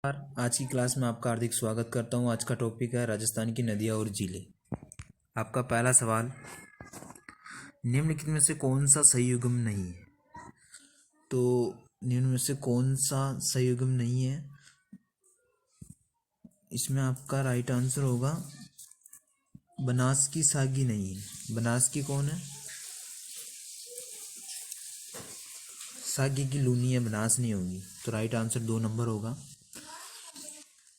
आज की क्लास में आपका हार्दिक स्वागत करता हूं। आज का टॉपिक है राजस्थान की नदियां और झीलें। आपका पहला सवाल, निम्नलिखित में से कौन सा सही युग्म नहीं है? तो निम्न में से कौन सा सही युग्म नहीं है, इसमें आपका राइट आंसर होगा बनास की सागी नहीं है। बनास की कौन है? सागी की लूनी है, बनास नहीं होगी। तो राइट आंसर 2 नंबर होगा।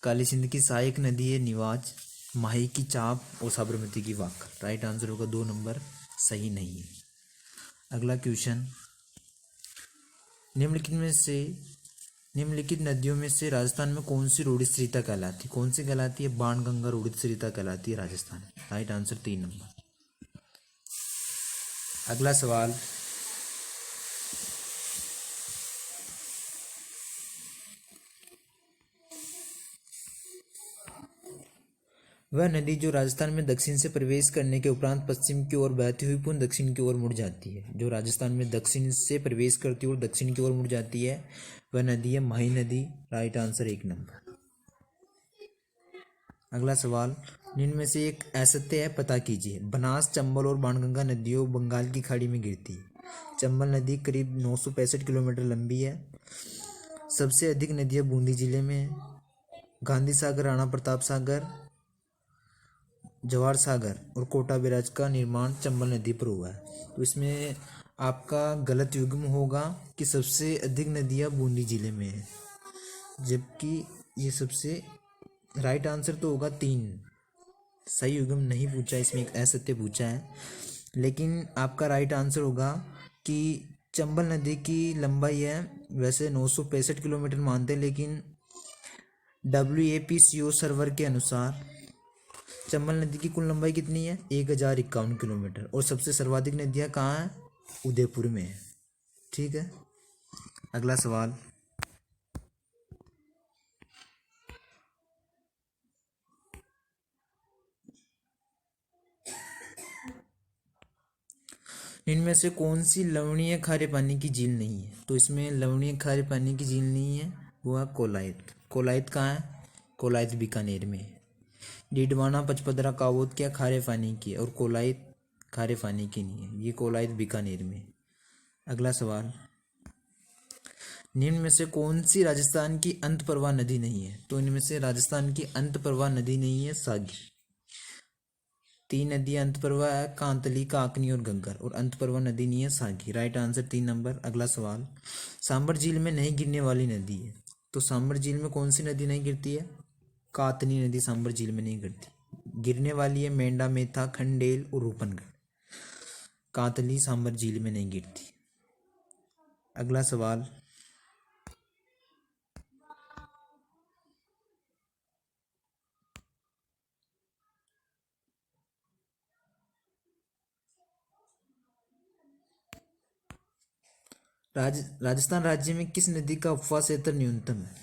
काली सिंध की सहायक नदी है निवाज, माही की चाप और साबरमती की वाकर। राइट आंसर होगा 2 नंबर, सही नहीं है। अगला क्वेश्चन, निम्नलिखित नदियों में से राजस्थान में कौन सी रूढ़ित सरिता कहलाती है? कौन सी कहलाती है? बाणगंगा रूढ़ित सरिता कहलाती है राजस्थान में। Right answer 3 number. अगला सवाल, वह नदी जो राजस्थान में दक्षिण से प्रवेश करने के उपरांत पश्चिम की ओर बहती हुई पुनः दक्षिण की ओर मुड़ जाती है। जो राजस्थान में दक्षिण से प्रवेश करती है और दक्षिण की ओर मुड़ जाती है, वह नदी है माही नदी। Right answer 1 number. अगला सवाल, निम्न में से एक असत्य है, पता कीजिए। बनास, चंबल और बाणगंगा नदियों बंगाल की खाड़ी में गिरती है। चंबल नदी करीब 965 किलोमीटर लंबी है। सबसे अधिक नदियां बूंदी जिले में है। गांधी सागर, राणा प्रताप सागर, जवाहर सागर और कोटा बैराज का निर्माण चंबल नदी पर हुआ है। तो इसमें आपका गलत युग्म होगा कि सबसे अधिक नदियां बूंदी जिले में है, जबकि ये सबसे राइट आंसर तो होगा 3। सही युग्म नहीं पूछा, इसमें एक असत्य पूछा है। लेकिन आपका राइट आंसर होगा कि चंबल नदी की लंबाई है वैसे 965 किलोमीटर मानते हैं, लेकिन WAPCO सर्वर के अनुसार चंबल नदी की कुल लंबाई कितनी है? 1051 किलोमीटर। और सबसे सर्वाधिक नदियां कहाँ हैं? उदयपुर में है। ठीक है। अगला सवाल, इनमें से कौन सी लवणीय खारे पानी की झील नहीं है? तो इसमें लवणीय खारे पानी की झील नहीं है, वो है कोलायत। कोलायत कहाँ है? कोलायत बीकानेर में है। डीडवाना, पचपदरा, कावोत क्या खारे पानी की है, और कोलायत खारे पानी की नहीं है। ये कोलायत बीकानेर में है। अगला सवाल, निम्न में से कौन सी राजस्थान की अंतप्रवाह नदी नहीं है? तो इनमें से राजस्थान की अंतप्रवाह नदी नहीं है सागी। 3 नदियां अंतप्रवाह है, कांतली, काकनी और घग्गर, और अंतप्रवाह नदी नहीं है सागी। Right answer 3 number. अगला सवाल, सांबर झील में नहीं गिरने वाली नदी है। तो सांबर झील में कौन सी नदी नहीं गिरती है? कातनी नदी सांबर झील में नहीं गिरती। गिरने वाली है मेंढा, मेथा, खंडेल और रूपनगढ़। कातली सांबर झील में नहीं गिरती। अगला सवाल, राजस्थान राज्य में किस नदी का उपवास क्षेत्र न्यूनतम है?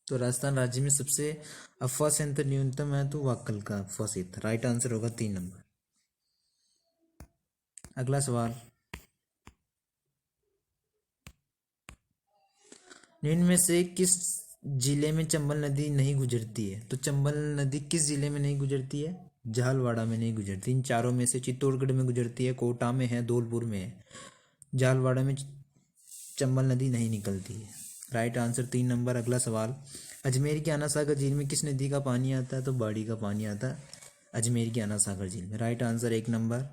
तो राजस्थान राज्य में सबसे उपवास क्षेत्र न्यूनतम है तो वाक्कल का उपवास क्षेत्र। राइट आंसर होगा 3 नंबर। अगला सवाल, निम्न में से किस जिले में चंबल नदी नहीं गुजरती है? तो चंबल नदी किस जिले में नहीं गुजरती है? झालवाड़ा में नहीं गुजरती। इन चारों में से चित्तौड़गढ़ में गुजरती है, कोटा में है, धौलपुर में है। झालवाड़ा में चंबल नदी नहीं निकलती है। Right answer 3 number. अगला सवाल, अजमेर की आना सागर झील में किस नदी का पानी आता है? तो बाड़ी का पानी आता है अजमेर की आना सागर झील में। Right answer 1 number.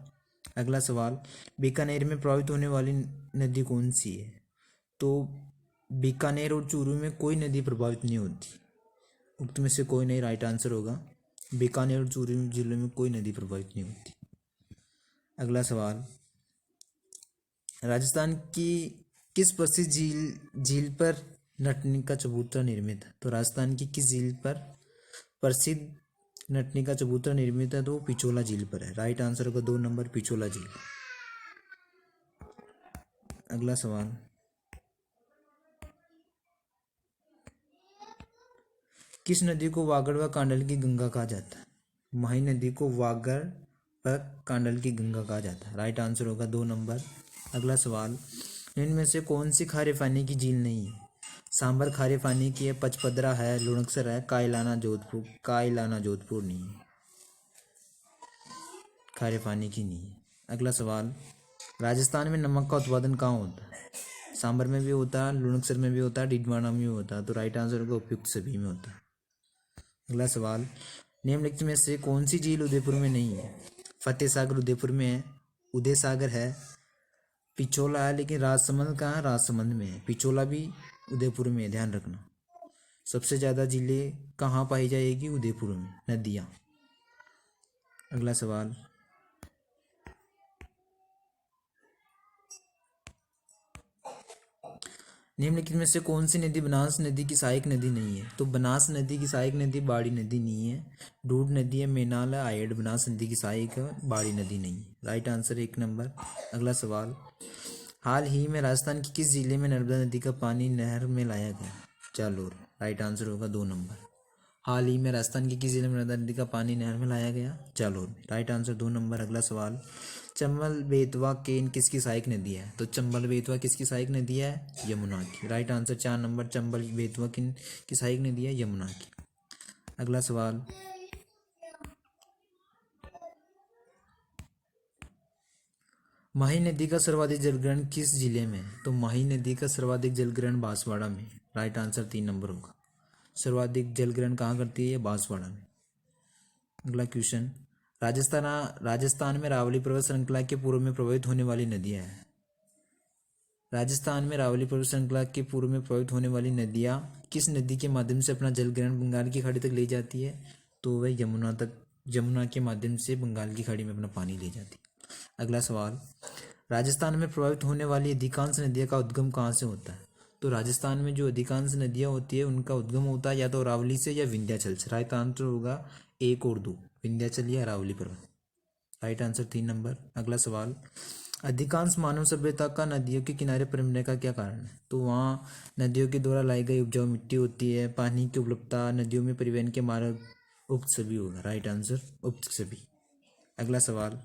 अगला सवाल, बीकानेर में प्रभावित होने वाली नदी कौन सी है? तो बीकानेर और चूरू में कोई नदी प्रभावित नहीं होती। उक्त में से कोई नहीं राइट आंसर होगा। बीकानेर और चूरू जिले में कोई नदी प्रभावित नहीं होती। अगला सवाल, राजस्थान की किस प्रसिद्ध झील पर नटनी का चबूतरा निर्मित है? तो राजस्थान की किस झील पर प्रसिद्ध नटनी का चबूतरा निर्मित है? तो वो पिछोला झील पर है। राइट आंसर होगा 2 नंबर, पिछोला झील। अगला सवाल, किस नदी को वागड़ व कांडल की गंगा कहा जाता है? माही नदी को वागड़ व कांडल की गंगा कहा जाता है। राइट आंसर होगा 2 नंबर। अगला सवाल, इनमें से कौन सी खारे पानी की झील नहीं है? सांबर खारे पानी की है, पचपदरा है, लुणकसर है, कायलाना जोधपुर नहीं है, खारे पानी की नहीं है। अगला सवाल, राजस्थान में नमक का उत्पादन कहाँ होता है? सांबर में भी होता है, लुणकसर में भी होता है, डीडवाना में भी होता है। तो राइट आंसर होगा उपयुक्त सभी में होता है। अगला सवाल, निम्नलिखित में से कौन सी झील उदयपुर में नहीं है? फतेह सागर उदयपुर में है, उदय सागर है, पिछोला है, लेकिन राजसमंद कहाँ है? राजसमंद में है। पिछोला भी उदयपुर में है, ध्यान रखना। सबसे ज़्यादा झीलें कहाँ पाई जाएगी? उदयपुर में, नदियाँ। अगला सवाल, निम्नलिखित में से कौन सी नदी बनास नदी की सहायक नदी नहीं है? तो बनास नदी की सहायक नदी बाड़ी नदी नहीं है, डूड नदी है, मेनाल है, आयड। बनास नदी की सहायक है, बाड़ी नदी नहीं है। Right answer 1 number. अगला सवाल, हाल ही में राजस्थान के किस जिले में नर्मदा नदी का पानी नहर में लाया गया? जालोर। राइट आंसर होगा 2 नंबर। हाल ही में राजस्थान के किस जिले में नर्मदा नदी का पानी नहर में लाया गया? जालोर में। Right answer 2 number. अगला सवाल, चंबल बेतवा केन किसकी सहायक नदी है? तो चंबल बेतवा किसकी सहायक नदी है? यमुना की। Right answer 4 number. Chambal Betwa किन की सहायक नदी है? यमुना की। अगला सवाल, माही नदी का सर्वाधिक जलग्रहण किस जिले में है? तो माही नदी का सर्वाधिक जलग्रहण बांसवाड़ा में। राइट आंसर 3 नंबर होगा। सर्वाधिक जलग्रहण कहाँ करती है? बांसवाड़ा में। अगला क्वेश्चन, राजस्थान में रावली पर्वत श्रृंखला के पूर्व में प्रवाहित होने वाली नदियां हैं। राजस्थान में रावली पर्वत श्रृंखला के पूर्व में प्रवाहित होने वाली नदियां किस नदी के माध्यम से अपना जलग्रहण बंगाल की खाड़ी तक ले जाती है? तो वह यमुना के माध्यम से बंगाल की खाड़ी में अपना पानी ले जाती है। अगला सवाल, राजस्थान में प्रवाहित होने वाली अधिकांश नदियों का उद्गम कहाँ से होता है? तो राजस्थान में जो अधिकांश नदियाँ होती है उनका उद्गम होता है या तो अरावली से या विंध्याचल से। राइट आंसर होगा 1 और 2, विंध्याचल या अरावली पर्वत। Right answer 3 number. अगला सवाल, अधिकांश मानव सभ्यता का नदियों के किनारे पर रहने का क्या कारण है? तो वहाँ नदियों के द्वारा लाई गई उपजाऊ मिट्टी होती है, पानी की उपलब्धता, नदियों में परिवहन के मार्ग, उक्त सभी होगा। राइट आंसर उक्त सभी। अगला सवाल,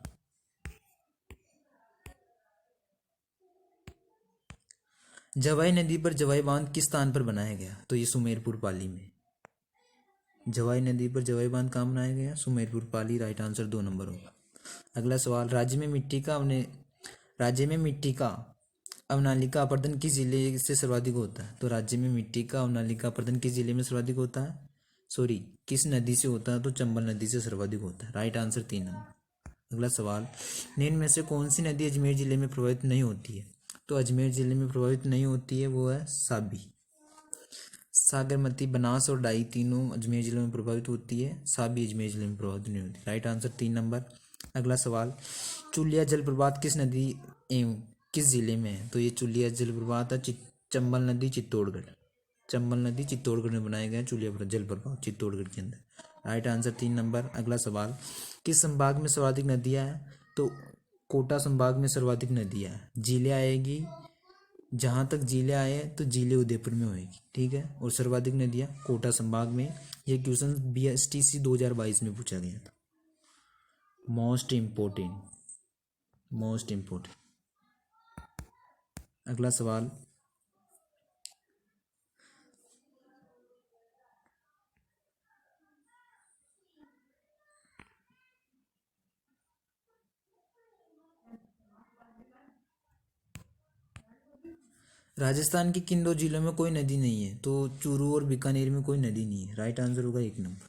जवाई नदी पर जवाई बांध किस स्थान पर बनाया गया? तो ये सुमेरपुर पाली में। जवाई नदी पर जवाई बांध कहाँ बनाया गया? सुमेरपुर पाली। राइट आंसर 2 नंबर होगा। अगला सवाल, राज्य में मिट्टी का अवनालिका अपरदन किस जिले से सर्वाधिक होता है? तो राज्य में मिट्टी का अवनालिका अपरदन किस जिले में सर्वाधिक होता है? सॉरी, किस नदी से होता है? तो चंबल नदी से सर्वाधिक होता है। Right answer 3 number. अगला सवाल, निम्न में से कौन सी नदी अजमेर जिले में प्रवाहित नहीं होती है? तो अजमेर जिले में प्रवाहित नहीं होती है वो है साबी। सागरमती, बनास और डाई तीनों अजमेर जिले में प्रभावित होती है, साबी अजमेर जिले में प्रभावित नहीं होती। Right answer 3 number. अगला सवाल, चुलिया जलप्रपात किस नदी एवं किस जिले में है? तो ये चुलिया जलप्रपात है चंबल नदी चित्तौड़गढ़। चंबल नदी चित्तौड़गढ़ में बनाया गया चुलिया जलप्रपात चित्तौड़गढ़ के अंदर। Right answer 3 number. अगला सवाल, किस संभाग में सर्वाधिक नदियां हैं? तो कोटा संभाग में सर्वाधिक नदियां हैं। जिले आएगी, जहाँ तक जिले आए हैं तो जिले उदयपुर में होएगी, ठीक है। और सर्वाधिक नदियाँ कोटा संभाग में। ये क्वेश्चन BSTC 2022 में पूछा गया था। Most important. अगला सवाल, राजस्थान के किन 2 जिलों में कोई नदी नहीं है? तो चूरू और बीकानेर में कोई नदी नहीं है। राइट आंसर होगा 1 नंबर।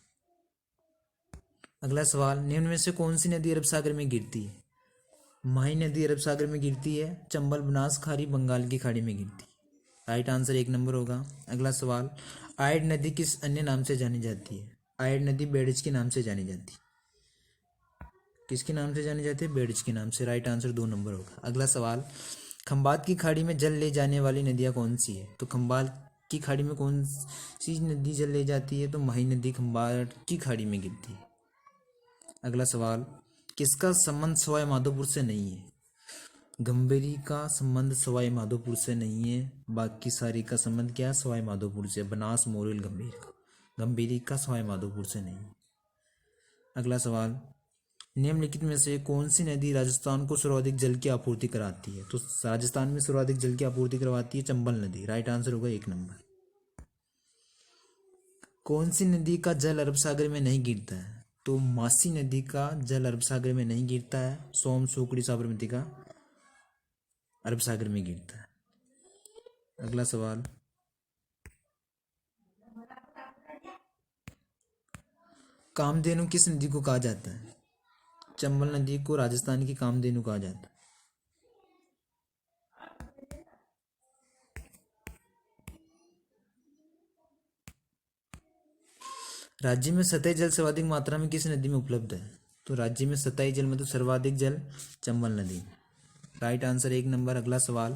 अगला सवाल, निम्न में से कौन सी नदी अरब सागर में गिरती है? माही नदी अरब सागर में गिरती है, चंबल बनास खाड़ी बंगाल की खाड़ी में गिरती है। राइट आंसर 1 नंबर होगा। अगला सवाल, आयड नदी किस अन्य नाम से जानी जाती है? आयड नदी बेड़ज के नाम से जानी जाती है। किसके नाम से जानी जाती है? बेड़ज के नाम से। राइट आंसर 2 नंबर होगा। अगला सवाल, खंबात की खाड़ी में जल ले जाने वाली नदियाँ कौन सी है? तो खंबात की खाड़ी में कौन सी नदी जल ले जाती है? तो माही नदी खंबात की खाड़ी में गिरती है। अगला सवाल, किसका संबंध सवाई माधोपुर से नहीं है? गंभीरी का संबंध सवाई माधोपुर से नहीं है, बाकी सारी का संबंध क्या है? सवाई माधोपुर से। बनास, मोरेल, गंभीर का। गंभीरी का सवाई माधोपुर से नहीं। अगला सवाल, निम्नलिखित में से कौन सी नदी राजस्थान को सर्वाधिक जल की आपूर्ति कराती है? तो राजस्थान में सर्वाधिक जल की आपूर्ति करवाती है चंबल नदी। राइट आंसर होगा 1 नंबर। कौन सी नदी का जल अरब सागर में नहीं गिरता है? तो मासी नदी का जल अरब सागर में नहीं गिरता है। सोम, सुकड़ी, साबरमती का अरब सागर में गिरता है। अगला सवाल, कामधेनु किस नदी को कहा जाता है? चंबल नदी को राजस्थान की कामधेनु कहा जाता है। राज्य में सतही जल सर्वाधिक मात्रा में किस नदी में उपलब्ध है? तो राज्य में सतही जल मतलब सर्वाधिक जल चंबल नदी। Right answer 1 number. अगला सवाल,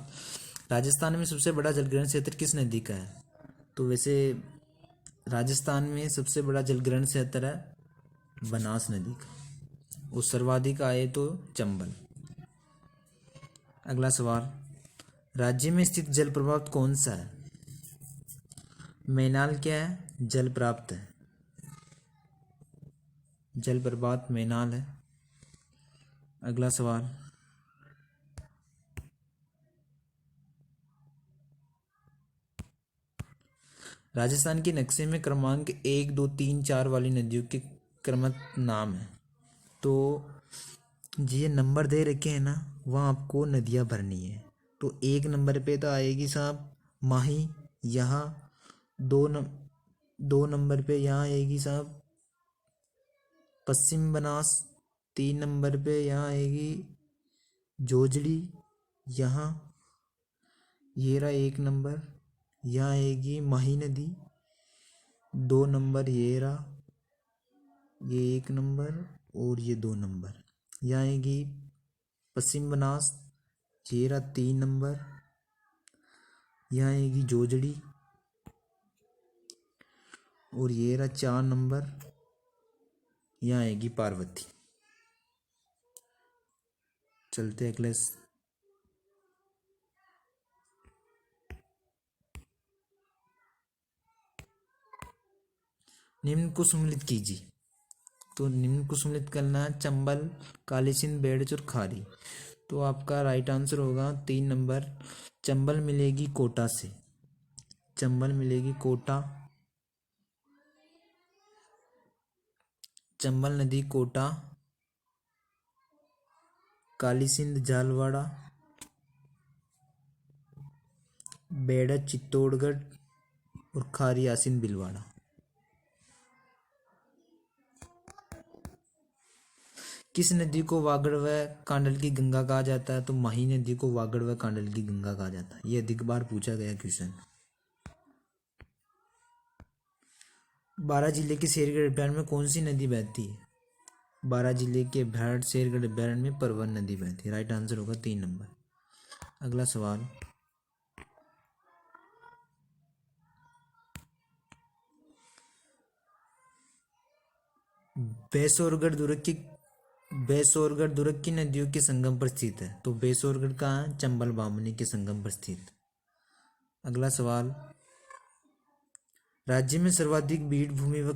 राजस्थान में सबसे बड़ा जलग्रहण क्षेत्र किस नदी का है? तो वैसे राजस्थान में सबसे बड़ा जलग्रहण क्षेत्र है बनास नदी का, और सर्वाधिक आए तो चंबल। अगला सवाल, राज्य में स्थित जल प्रपात कौन सा है? मैनाल क्या है? जल प्राप्त है। जल प्रपात मैनाल है। अगला सवाल, राजस्थान के नक्शे में क्रमांक 1, 2, 3, 4 वाली नदियों के क्रमिक नाम है। तो ये नंबर दे रखे हैं ना, वहाँ आपको नदियाँ भरनी है। तो 1 नंबर पे तो आएगी साहब माही, यहाँ 2 नंबर पे यहाँ आएगी साहब पश्चिम बनास, 3 नंबर पे यहाँ आएगी जोजड़ी, यहाँ ये रहा 1 नंबर, यहाँ आएगी माही नदी, 2 नंबर ये रहा, ये 1 नंबर और ये 2 नंबर, यहाँ आएगी पश्चिम बनास, ये रहा 3 नंबर, यहाँ आएगी जोजड़ी और ये रहा 4 नंबर, यहाँ आएगी पार्वती। चलते अगले, निम्न को सम्मिलित कीजिए। तो निम्न को सम्मिलित करना है चंबल, काली सिंध, बेड़च और खारी। तो आपका राइट आंसर होगा 3 नंबर, चंबल मिलेगी कोटा से। चंबल मिलेगी कोटा, चंबल नदी कोटा, काली सिंध झालवाड़ा, बेड़च चित्तौड़गढ़ और खारी आसिन भीलवाड़ा। किस नदी को वागड़ व कांडल की गंगा कहा जाता है? तो माही नदी को वागड़ व कांडल की गंगा कहा जाता है। ये अधिक बार पूछा गया क्वेश्चन। 12 जिले के शेरगढ़ अभ्यारण्य में कौन सी नदी बहती है? 12 जिले के भेड़ शेरगढ़ अभ्यारण्य में परवन नदी बहती है। राइट आंसर होगा 3 नंबर। अगला सवाल, बेसोरगढ़ दुर्ग की नदियों के संगम पर स्थित है। तो बेसोरगढ़ कहाँ है? चंबल बामनी के संगम पर स्थित। अगला सवाल, राज्य में सर्वाधिक बीड़ भूमि व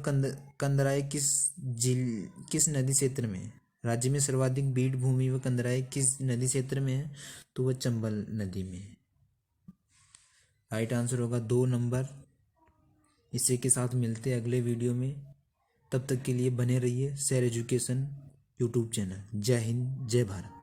कंदराई किस नदी क्षेत्र में है? राज्य में सर्वाधिक बीड़ भूमि व कंदराई किस नदी क्षेत्र में है? तो वह चंबल नदी में है। राइट आंसर होगा 2 नंबर। इसी के साथ मिलते हैं अगले वीडियो में। तब तक के लिए बने रहिए शेयर एजुकेशन यूट्यूब चैनल। जय हिंद, जय भारत।